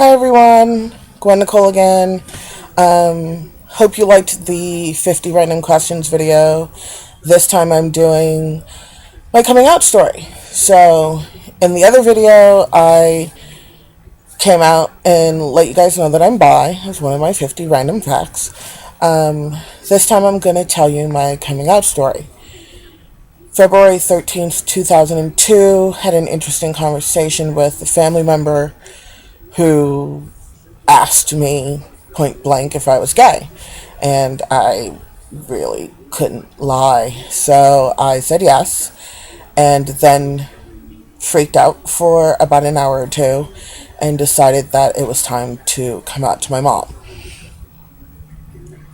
Hi everyone, Gwen Nicole again. Hope you liked the 50 random questions video. This time I'm doing my coming out story. So, in the other video, I came out and let you guys know that I'm bi, as one of my 50 random facts. This time I'm going to tell you my coming out story. February 13th, 2002, had an interesting conversation with a family member who asked me point blank if I was gay. And I really couldn't lie. So I said yes. And then freaked out for about an hour or two and decided that it was time to come out to my mom.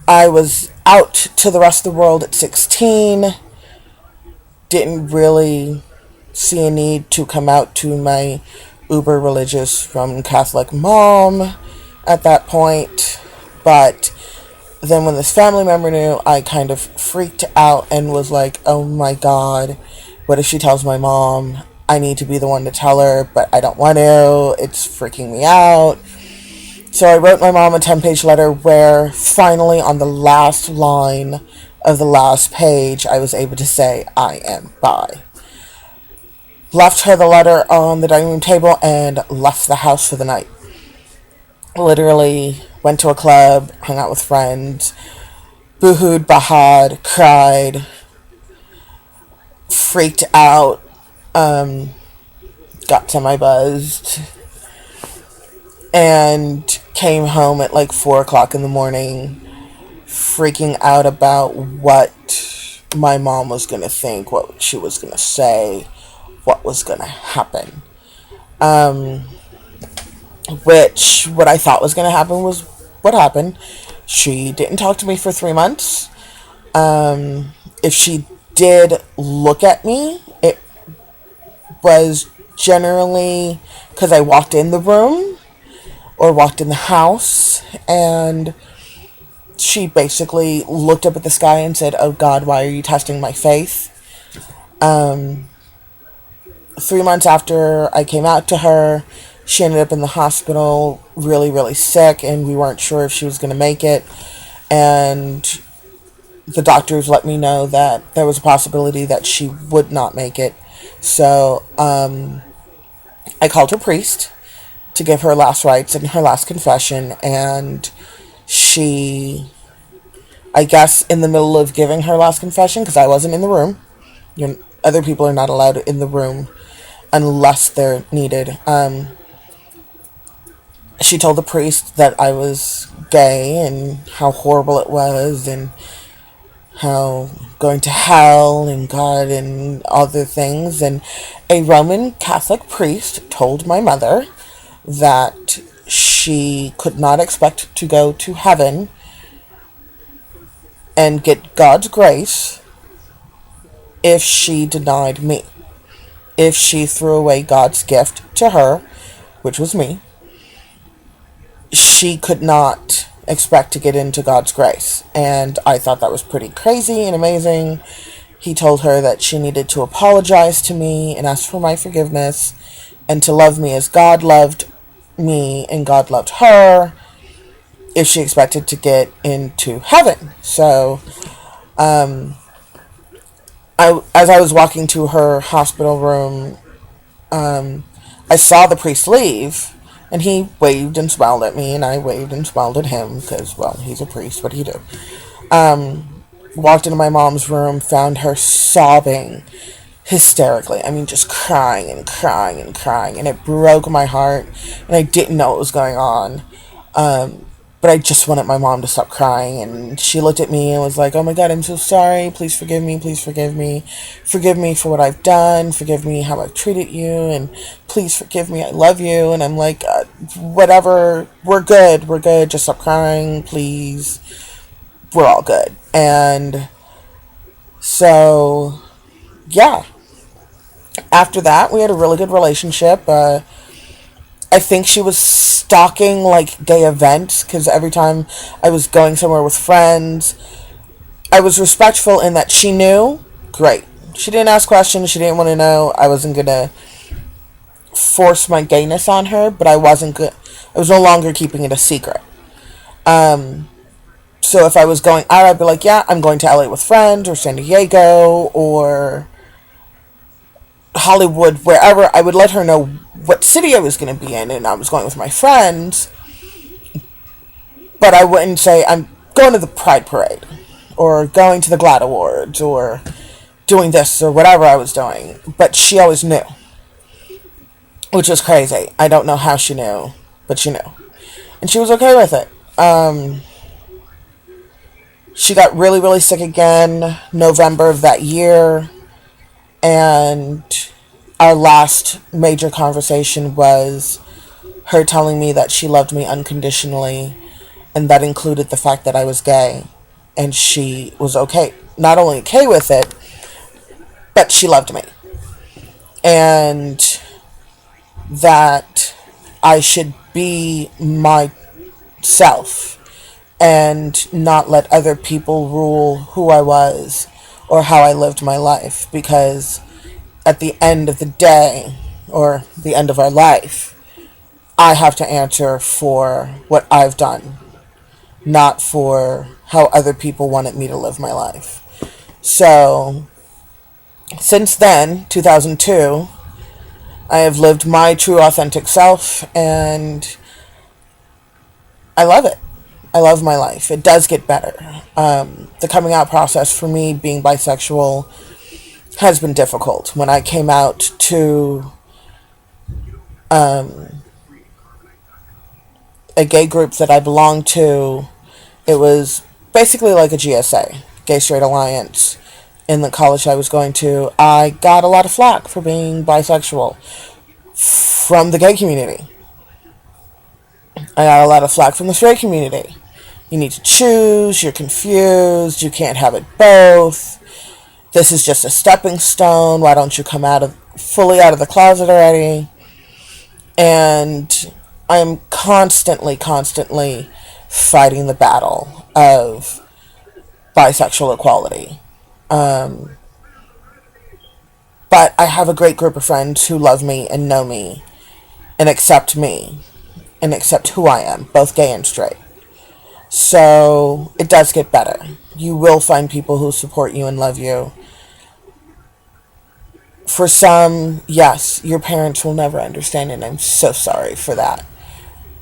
I was out to the rest of the world at 16. Didn't really see a need to come out to my uber religious Roman Catholic mom at that point. But then when this family member knew, I kind of freaked out and was like, oh my god, what if she tells my mom? I need to be the one to tell her, but I don't want to. It's freaking me out. So I wrote my mom a 10-page letter where finally on the last line of the last page, I was able to say, I am bi. Left her the letter on the dining room table and left the house for the night. Literally went to a club, hung out with friends, boohooed, bahad, cried, freaked out, got semi-buzzed, and came home at like 4 o'clock in the morning, freaking out about what my mom was going to think, what she was going to say, what was going to happen. Which, what I thought was going to happen was what happened. She didn't talk to me for 3 months. If she did look at me, it was generally because I walked in the room or walked in the house, and she basically looked up at the sky and said, oh God, why are you testing my faith? 3 months after I came out to her, she ended up in the hospital really, really sick, and we weren't sure if she was going to make it. And the doctors let me know that there was a possibility that she would not make it. So I called her priest to give her last rites and her last confession, and she, I guess in the middle of giving her last confession, because I wasn't in the room, other people are not allowed in the room unless they're needed. She told the priest that I was gay and how horrible it was and how going to hell and God and other things. And a Roman Catholic priest told my mother that she could not expect to go to heaven and get God's grace if she denied me. If she threw away God's gift to her, which was me, she could not expect to get into God's grace. And I thought that was pretty crazy and amazing. He told her that she needed to apologize to me and ask for my forgiveness and to love me as God loved me and God loved her if she expected to get into heaven. So, as I was walking to her hospital room, I saw the priest leave. And he waved and smiled at me, and I waved and smiled at him, because, well, he's a priest, what do you do? Walked into my mom's room, found her sobbing hysterically. I mean, just crying and crying and crying, and it broke my heart, and I didn't know what was going on. But I just wanted my mom to stop crying, and she looked at me and was like, oh my God, I'm so sorry, please forgive me, forgive me for what I've done, forgive me how I've treated you, and please forgive me, I love you. And I'm like, whatever, we're good, just stop crying, please, we're all good. And so, yeah, after that, we had a really good relationship. I think she was stalking like gay events, because every time I was going somewhere with friends, I was respectful in that she knew. Great. She didn't ask questions. She didn't want to know. I wasn't gonna force my gayness on her, but I wasn't good. I was no longer keeping it a secret. So if I was going out, I'd be like, yeah, I'm going to LA with friends, or San Diego, or Hollywood, wherever. I would let her know what city I was going to be in, and I was going with my friends. But I wouldn't say I'm going to the Pride Parade, or going to the GLAAD Awards, or doing this, or whatever I was doing. But she always knew, which was crazy. I don't know how she knew, but she knew. And she was okay with it. She got really, really sick again November of that year. And our last major conversation was her telling me that she loved me unconditionally. And that included the fact that I was gay. And she was okay. Not only okay with it, but she loved me. And that I should be myself and not let other people rule who I was or how I lived my life, because at the end of the day, or the end of our life, I have to answer for what I've done, not for how other people wanted me to live my life. So since then, 2002, I have lived my true authentic self, and I love it. I love my life. It does get better. The coming out process for me, being bisexual, has been difficult. When I came out to a gay group that I belonged to, it was basically like a GSA, Gay Straight Alliance, in the college I was going to. I got a lot of flack for being bisexual from the gay community. I got a lot of flack from the straight community. You need to choose, you're confused, you can't have it both. This is just a stepping stone. Why don't you come fully out of the closet already? And I'm constantly fighting the battle of bisexual equality. But I have a great group of friends who love me and know me and accept who I am, both gay and straight. So it does get better. You will find people who support you and love you. For some, yes, your parents will never understand, and I'm so sorry for that.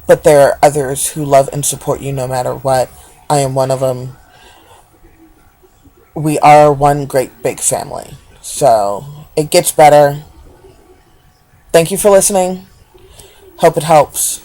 But there are others who love and support you no matter what. I am one of them. We are one great big family. So it gets better. Thank you for listening. Hope it helps.